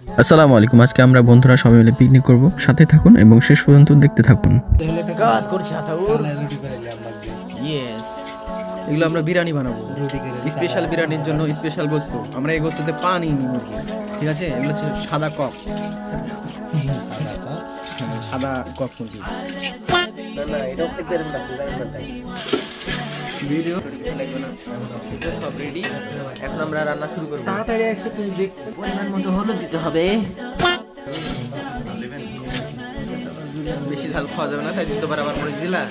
আসসালামু আলাইকুম। আজকে আমরা বন্ধুরা সবাই মিলে পিকনিক করব, সাথে থাকুন এবং শেষ পর্যন্ত দেখতে থাকুন। কাজ করছি হাতাউর ইয়েস, এগুলো আমরা বিরিয়ানি বানাবো, স্পেশাল বিরিয়ানির জন্য স্পেশাল গোস্ত। আমরা এই গোস্ততে পানি নিই মুরগি, ঠিক আছে? এগুলো হচ্ছে সাদা কক, সাদা কক মুরগি। ভিডিও সব রেডি, এখন আমরা রান্না শুরু করবো। তাড়াতাড়ি এসে তুমি দেখতে। পরিমাণ মতো হলুদ দিতে হবে, বেশি ঝাল খাওয়া যাবে না, তাই দিতে পারে আবার মরিচ দিলা।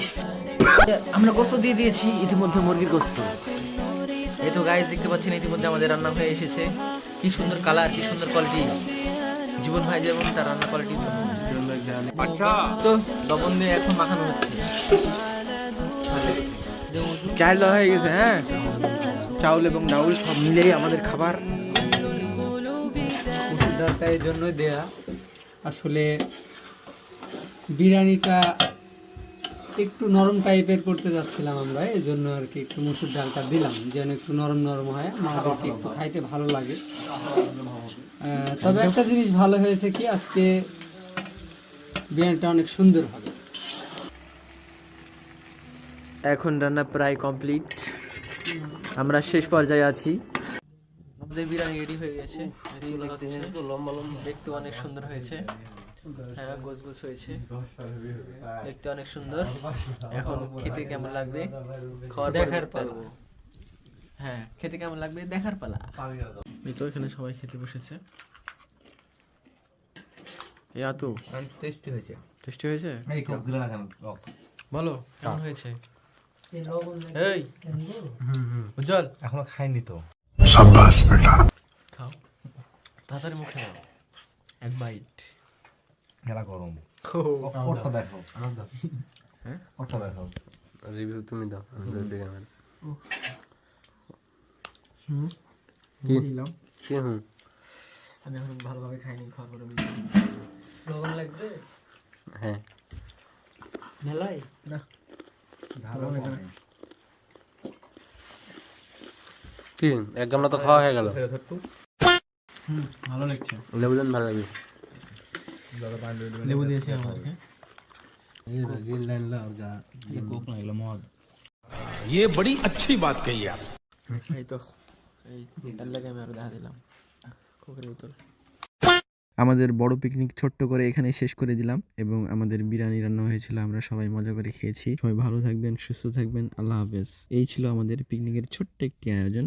আমরা গোস্ত দিয়ে দিয়েছি ইতিমধ্যে, মুরগির গোস্ত। এই তো গাইস দেখতে পাচ্ছেন ইতিমধ্যে আমাদের রান্না হয়ে এসেছে। কি সুন্দর কালার, কি সুন্দর কোয়ালিটি। জীবন ভাই যেমন তার রান্না কোয়ালিটি তো লবণ দিয়ে এখন মাখানো হচ্ছে। চাল দেওয়া হয়ে গেছে, হ্যাঁ, চাউল এবং ডাউল সব মিলেই আমাদের খাবার। মুসুর ডালটা এই জন্য দেয়া, আসলে বিরিয়ানিটা একটু নরম টাইপের করতে যাচ্ছিলাম আমরা, এই জন্য আর কি একটু মুসুর ডালটা দিলাম, যেন একটু নরম নরম হয়, আমাদেরকে একটু খাইতে ভালো লাগে। তবে একটা জিনিস ভালো হয়েছে কি, আজকে বিরিয়ানিটা অনেক সুন্দর হবে। এখন রান্না প্রায় কমপ্লিট, আমরা শেষ পর্যায়ে আছি। আমাদের বিরিয়ানি রেডি হয়ে গেছে, লম্বা লম্বা, দেখতে অনেক সুন্দর হয়েছে। হ্যাঁ, গোছ গোছ হয়েছে, দেখতে অনেক সুন্দর। এখন খেতে কেমন লাগবে খাওয়ার দেখার পালা। হ্যাঁ, খেতে কেমন লাগবে দেখার পালা। এই তো এখানে সবাই খেতে বসেছে। তো টেস্টি হয়েছে। টেস্টি হয়েছে, বলো কেমন হয়েছে? এই উজ্জ্বল এখনো খাইনি তো। সাব্বাস বেটা। খাও তাড়াতাড়ি, মুখে নাও এক বাইট। মেলা গরম। ওটা দেখো, হ্যাঁ ওটা দেখো। রিভিউ তুমি দাও, আমি দেখছি কেমন। কি দিলাম কি আমি এখন ভালোভাবে খাইনি, খাওয়ার পরে লবণ লাগবে? হ্যাঁ, মেলাই না ভালো কি এক গামলা তো খাওয়া হয়ে গেল। ভালো লাগছে। লেবু দেন, ভালো লাগবে। লেবু দিয়েছে আমাকে। গ্রিন লাইন লা और जा কোক না, এগুলো মদ। ये बड़ी अच्छी बात कही आप। এই তো এই এর লাগে আমি আরো দেখা দিলাম কোকের বোতল। আমাদের বড় পিকনিক ছোট্ট করে এখানে শেষ করে দিলাম এবং আমাদের বিরিয়ানি রান্না হয়েছিল, আমরা সবাই মজা করে খেয়েছি। সবাই ভালো থাকবেন, সুস্থ থাকবেন, আল্লাহ হাফেজ। এই ছিল আমাদের পিকনিকের ছোট্ট একটি আয়োজন।